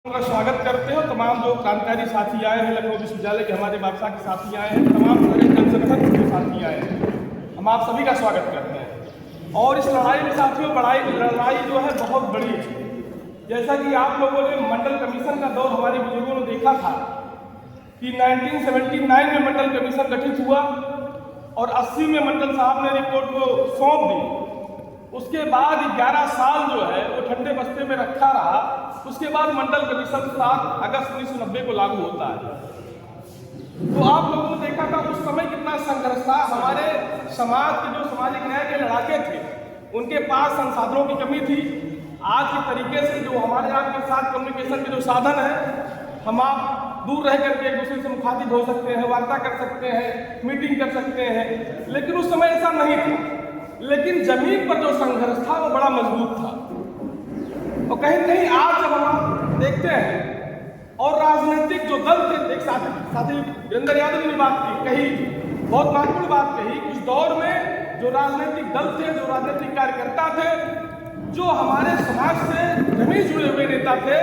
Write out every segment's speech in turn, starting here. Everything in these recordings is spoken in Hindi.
का स्वागत करते हैं। तमाम जो क्रांतिकारी साथी आए हैं, लखनऊ विश्वविद्यालय के हमारे बादशाह के साथी आए हैं, तमाम सारे जन संगठन के साथी आए हैं, हम आप सभी का स्वागत करते हैं। और इस लड़ाई में साथियों लड़ाई जो है बहुत बड़ी है। जैसा कि आप लोगों ने मंडल कमीशन का दौर हमारे बुजुर्गों ने देखा था कि 1979 में मंडल कमीशन गठित हुआ और 80 में मंडल साहब ने रिपोर्ट को सौंप दी। उसके बाद 11 साल जो है वो ठंडे बस्ते में रखा रहा। उसके बाद मंडल कमीशन 7 अगस्त 1990 को लागू होता है। तो आप लोगों ने देखा था उस समय कितना संघर्ष था। हमारे समाज के जो सामाजिक न्याय के लड़ाके थे उनके पास संसाधनों की कमी थी। आज के तरीके से जो हमारे आपके साथ कम्युनिकेशन के जो साधन है, हम आप दूर रह करके एक दूसरे से मुखातिब हो सकते हैं, वार्ता कर सकते हैं, मीटिंग कर सकते हैं, लेकिन उस समय ऐसा नहीं था। लेकिन जमीन पर जो संघर्ष था वो बड़ा मजबूत था। और कहीं कहीं आज जब हम देखते हैं और राजनीतिक जो दल थे, एक साथी वीरेंद्र यादव ने बात कही, बहुत महत्वपूर्ण बात कही। उस दौर में जो राजनीतिक दल थे, जो राजनीतिक कार्यकर्ता थे, जो हमारे समाज से जमीन जुड़े हुए नेता थे,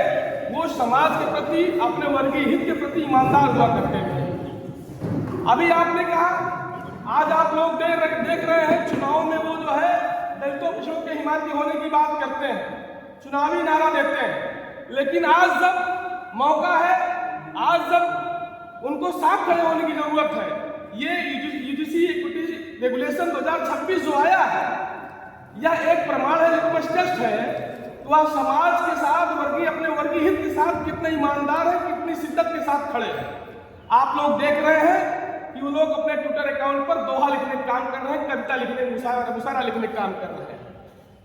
वो समाज के प्रति, अपने वर्गीय हित के प्रति ईमानदार हुआ करते थे। अभी आपने कहा, आज आप लोग देख रहे हैं चुनाव में वो जो है दलितों पिछड़ों के हिमायती होने की बात करते हैं, चुनावी नारा देते हैं। लेकिन आज जब मौका है, आज जब उनको साफ खड़े होने की जरूरत है, ये यूजीसी इक्विटी रेगुलेशन 2026 जो आया है, यह एक प्रमाण है, लिटमस टेस्ट है। तो आप समाज के साथ, अपने वर्गीय हित के साथ कितने ईमानदार हैं, कितनी शिद्दत के साथ खड़े हैं। आप लोग देख रहे हैं कि वो लोग अपने ट्विटर अकाउंट पर दोहा लिखने का काम कर रहे हैं, कविता लिखने, मुशायरा लिखने का काम कर रहे हैं।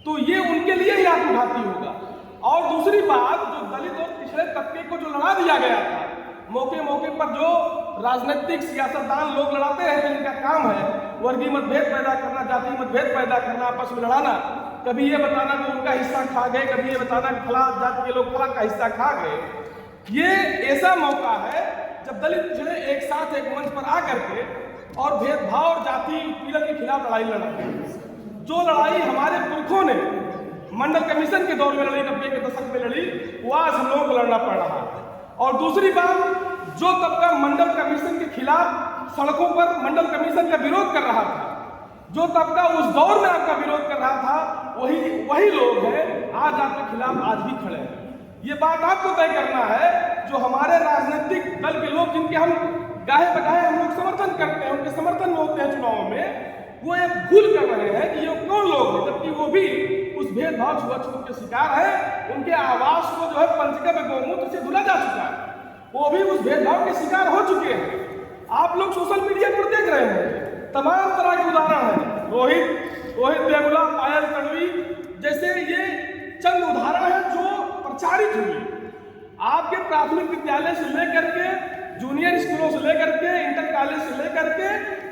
तो ये उनके लिए ही आत्मघाती होगा। और दूसरी बात, जो दलित और पिछड़े तबके को जो लड़ा दिया गया था, मौके मौके पर जो राजनीतिक सियासतदान लोग लड़ाते हैं, जिनका काम है वर्गीय मतभेद पैदा करना, जातीय मतभेद पैदा करना, आपस में लड़ाना, कभी ये बताना कि उनका हिस्सा खा गए, कभी ये बताना कि फला जाति के लोग फला का हिस्सा खा गए। ये ऐसा मौका है जब दलित पिछड़े एक साथ एक मंच पर आकर के और भेदभाव और जाति उत्पीड़न के खिलाफ लड़ाई लड़ते हैं। जो लड़ाई हमारे पुरखों ने मंडल कमीशन के दौर में लड़ी, 90 के दशक में लड़ी, वो आज हम लोगों को लड़ना पड़ रहा है। और दूसरी बात, जो तबका मंडल कमीशन के खिलाफ सड़कों पर मंडल कमीशन का विरोध कर रहा था, जो तबका उस दौर में आपका विरोध कर रहा था, वही लोग हैं आज आपके खिलाफ आज भी खड़े हैं। ये बात आपको तय करना है। जो हमारे राजनीतिक दल के लोग, जिनके हम गाहे बगाहे हम लोग समर्थन करते हैं, उनके समर्थन में होते हैं चुनाव में, वो एक भूल कर रहे हैं कि ये कौन लोग हैं, जबकि वो भी उस भेदभाव छुआछूत के शिकार है। उनके आवास को जो है पंचगव्य में गौमूत्र से धुला जा चुका है, वो भी उस भेदभाव के शिकार हो चुके हैं। आप लोग सोशल मीडिया पर देख रहे हैं, तमाम तरह के उदाहरण हैं। रोहित देवला, पायल तड़वी जैसे ये चंद उदाहरण हैं जो प्रचारित हुए। आपके प्राथमिक विद्यालय से लेकर के, जूनियर स्कूलों से लेकर के, इंटर कॉलेज से लेकर के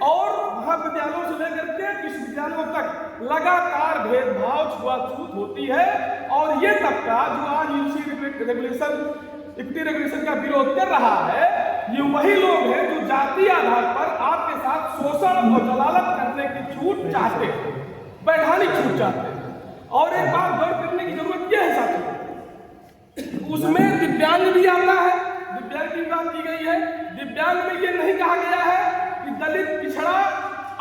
और महाविद्यालयों से लेकर के विश्वविद्यालयों तक लगातार भेदभाव छुआछूत होती है। और ये तबका जो आज इक्विटी रेगुलेशन का विरोध कर रहा है, ये वही लोग हैं जो जातीय आधार पर आपके साथ शोषण और जलालत करने की छूट चाहते हैं, वैधानिक छूट चाहते हैं। और एक बात गौर करने की जरूरत यह है साथियों, उसमें दिव्यांग भी आता है, दिव्यांग की बात की गई है। दिव्यांग में ये नहीं कहा गया है कि दलित, पिछड़ा,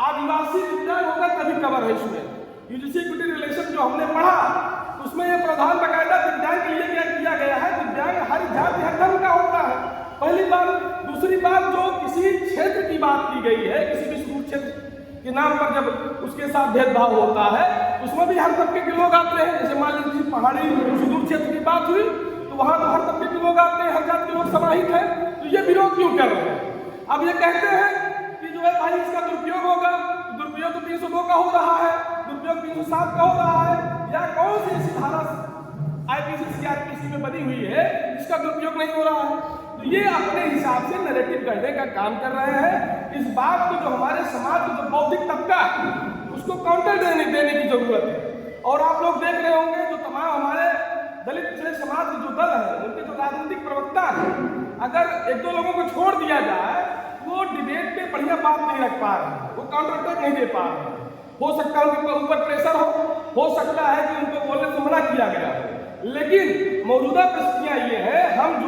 आदिवासी दिव्यांग होगा तभी कवर है इसमें। यूजीसी इक्विटी रिलेशन जो हमने पढ़ा, उसमें यह प्रावधान बकायदा दिव्यांग के लिए क्या किया गया है। दिव्यांग हर जाति हर धर्म का होता है, पहली बात। दूसरी बात, जो किसी क्षेत्र की बात की गई है, किसी भी सुदूर क्षेत्र के नाम पर जब उसके साथ भेदभाव होता है, उसमें भी हर तबके के लोग आते हैं। जैसे मान लीजिए पहाड़ी सुदूर क्षेत्र की बात हुई, तो वहां तो हर तबके के लोग आते हैं, हर जात के लोग समाहित हैं। तो ये विरोध क्यों कर रहे हैं? अब ये कहते हैं कि जो है भाई इसका दुरुपयोग होगा, तो दुरुपयोग तो 302 का हो रहा है, दुरुपयोग 307 का हो रहा है, या कौन सी ऐसी धारा IPC CRPC में बनी हुई है इसका दुरुपयोग नहीं हो रहा है। तो ये अपने हिसाब से नैरेटिव करने का काम कर रहे हैं। इस बात को जो हमारे समाज का जो बौद्धिक तबका है उसको काउंटर देने की जरूरत है। और आप लोग देख रहे होंगे जो तमाम हमारे दलित पिछड़े समाज के जो दल है, उनके जो राजनीतिक प्रवक्ता है, अगर एक दो लोगों को छोड़ दिया जाए, वो डिबेट पे बढ़िया बात नहीं रख पा रहे हैं, वो काउंटर अटैक नहीं दे पा रहे हैं। हो सकता है उनके ऊपर प्रेशर हो सकता है कि उनको बोलने से मना किया गया हो, लेकिन मौजूदा परिस्थितियां ये है, हम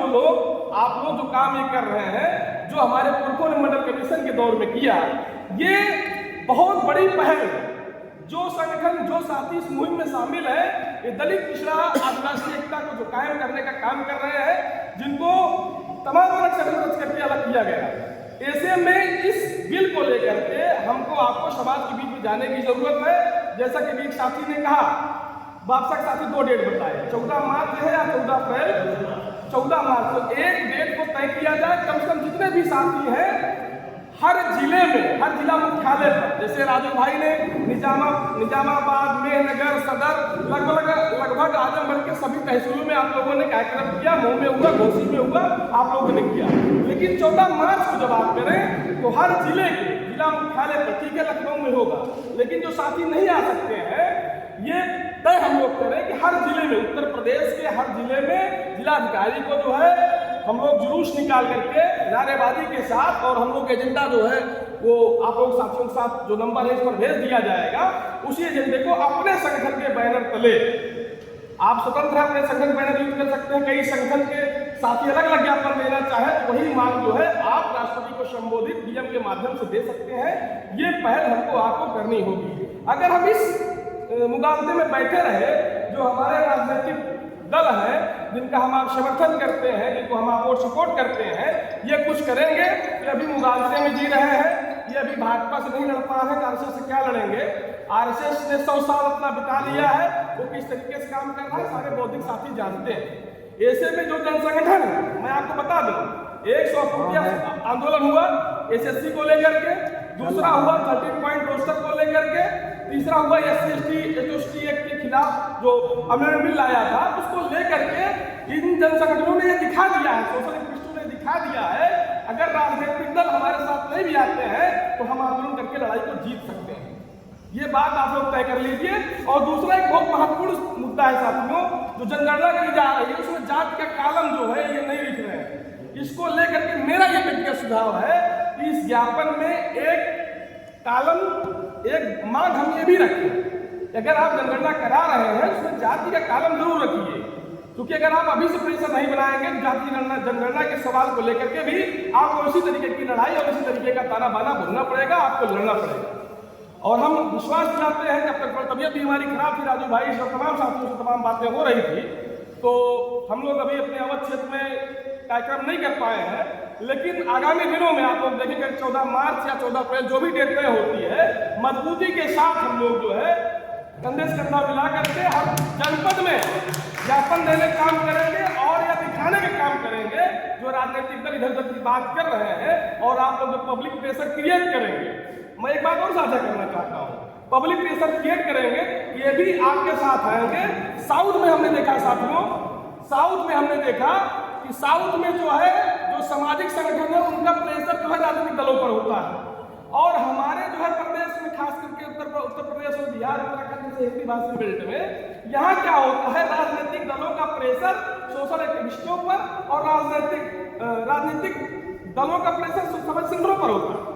आप लोग जो काम ये कर रहे हैं, जो हमारे पुरखों ने मंडल कमीशन के दौर में किया, ये बहुत बड़ी पहल है। जो संगठन, जो साथी इस मुहिम में शामिल है, ये दलित, पिछड़ा, आदिवासी एकता को जो कायम करने का काम कर रहे हैं, जिनको तमाम अलग से करके अलग किया गया। ऐसे में इस बिल को लेकर के हमको आपको समाज के बीच में जाने की जरूरत है। जैसा कि एक साथी ने कहा, बापसा के साथी 2 डेट बताए, 14 मार्च है या 14 अप्रैल, 14 मार्च। तो एक डेट को तय किया जाए, कम से कम जितने भी साथी हैं हर जिले में, हर जिला मुख्यालय पर, जैसे राजू भाई ने निजामाबाद, मेहनगर, सदर, लगभग आजमगढ़ के सभी तहसीलों में आप लोगों ने कार्यक्रम किया। मऊ में हुआ, घोसी में हुआ, आप लोगों ने किया। लेकिन 14 मार्च को जब आप करें तो हर जिले के जिला मुख्यालय पर, ठीक है लखनऊ में होगा, लेकिन जो साथी नहीं आ सकते हैं, ये तय हम लोग करें कि हर जिले में, उत्तर प्रदेश के हर जिले में जिलाधिकारी को जो है हम लोग जुलूस निकाल करके नारेबाजी के साथ, और हम लोग एजेंडा जो है वो आप लोग साथियों के साथ जो नंबर है इस पर भेज दिया जाएगा। उसी एजेंडे को अपने संगठन के बैनर तले, आप स्वतंत्र है अपने संगठन बैनर यूज कर सकते हैं। कई संगठन के साथी अलग अलग ज्ञापन देना चाहे तो वही मांग जो है आप राष्ट्रपति को संबोधित डीएम के माध्यम से दे सकते हैं। ये पहल हमको आपको करनी होगी। अगर हम इस मुकाबले में बैठे रहे, जो हमारे राजनीतिक दल है, जिनका हम आप समर्थन करते हैं, जिनको हम आप सपोर्ट करते हैं, ये कुछ करेंगे, ये अभी मुगालसे में जी रहे हैं, ये अभी भाजपा से नहीं लड़ पा रहे हैं, आरएसएस से क्या लड़ेंगे। आरएसएस ने 100 साल अपना बिता लिया है, वो किस तरीके से काम कर रहा है सारे बौद्धिक साथी जानते हैं। ऐसे में जो जन संगठन है, मैं आपको बता दूं, 100 फुटिया आंदोलन हुआ एसएससी को लेकर के, दूसरा हुआ 13 पॉइंट रोस्टर को लेकर के, तीसरा हुआ SC/ST एक्ट के खिलाफ जो अमेंडमेंट बिल लाया था, उसको लेकर के इन जन संगठनों ने ये दिखा दिया है, सोशल एक्टिविस्टों ने दिखा दिया है, अगर राजनीतिक दल हमारे साथ नहीं भी आते हैं तो हम आंदोलन करके लड़ाई को जीत सकते हैं। ये बात आप लोग तय कर लीजिए। और दूसरा एक बहुत महत्वपूर्ण मुद्दा है साथियों, जो जनगणना की जा रही है, उसमें जाति का कालम जो है ये नहीं लिख रहे हैं। इसको लेकर के मेरा ये व्यक्तिगत सुझाव है कि इस ज्ञापन में एक कालम, एक मांग हम ये भी रखें, अगर आप जनगणना करा रहे हैं उसमें जाति का कालम जरूर रखिए, क्योंकि अगर आप अभी से प्रेशर नहीं बनाएंगे तो जाति जनगणना के सवाल को लेकर के भी आपको इसी तरीके की लड़ाई और इसी तरीके का ताना बाना भरना पड़ेगा, आपको लड़ना पड़ेगा। और हम विश्वास दिलाते हैं कि अब तक तबीयत भी हमारी खराब थी, राजू भाई से तमाम साथियों से तमाम बातें हो रही थी, तो हम लोग अभी अपने अवध क्षेत्र में कार्यक्रम नहीं कर पाए हैं। लेकिन आगामी दिनों में आप लोग देखेंगे 14 मार्च या 14 अप्रैल जो भी डेट तय होती है, मजबूती के साथ हम लोग जो है कंधे से कंधा मिला करके हर जनपद में ज्ञापन देने का काम करेंगे और या दिखाने का काम करेंगे जो राजनीतिक दल इधर उधर की बात कर रहे हैं, और आप लोग पब्लिक प्रेशर क्रिएट करेंगे। मैं एक बात और साझा करना चाहता हूँ, पब्लिक प्रेशर क्रिएट करेंगे, ये भी आपके साथ आएंगे। साउथ में हमने देखा साथियों, साउथ में हमने देखा कि साउथ में जो है जो सामाजिक संगठन है उनका प्रेशर जो है राजनीतिक दलों पर होता है, और हमारे जो है प्रदेश में खास करके उत्तर प्रदेश और बिहार, उत्तराखंड जैसे हिंदी भाषी बेल्ट में यहाँ क्या होता है, राजनीतिक दलों का प्रेशर सोशल एक्टिविस्टों पर और राजनीतिक दलों का प्रेशर समाज संगठनों पर होता है।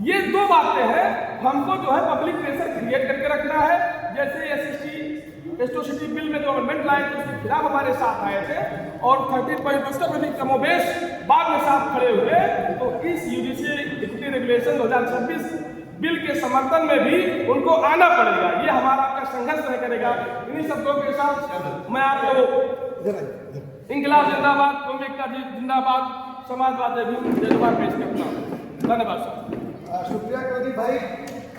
ये 2 बातें हैं, हमको जो है पब्लिक प्रेशर क्रिएट करके रखना है। जैसे SC/ST बिल में जो अमेंडमेंट लाए थे उसके खिलाफ हमारे साथ आए थे, और 13 पॉइंट रोस्टर में भी कमोबेश बाद में साथ खड़े हुए, तो इस यूजीसी इक्विटी रेगुलेशन 2026 बिल के समर्थन में भी उनको आना पड़ेगा। ये हमारा आपका संघर्ष नहीं करेगा। इन्हीं शब्दों के साथ मैं आपको इंकलाब जिंदाबाद, कौमी एकता जिंदाबाद, समाजवादी भी जज्बा पेश करता हूँ। धन्यवाद। शुक्रिया कौदी भाई।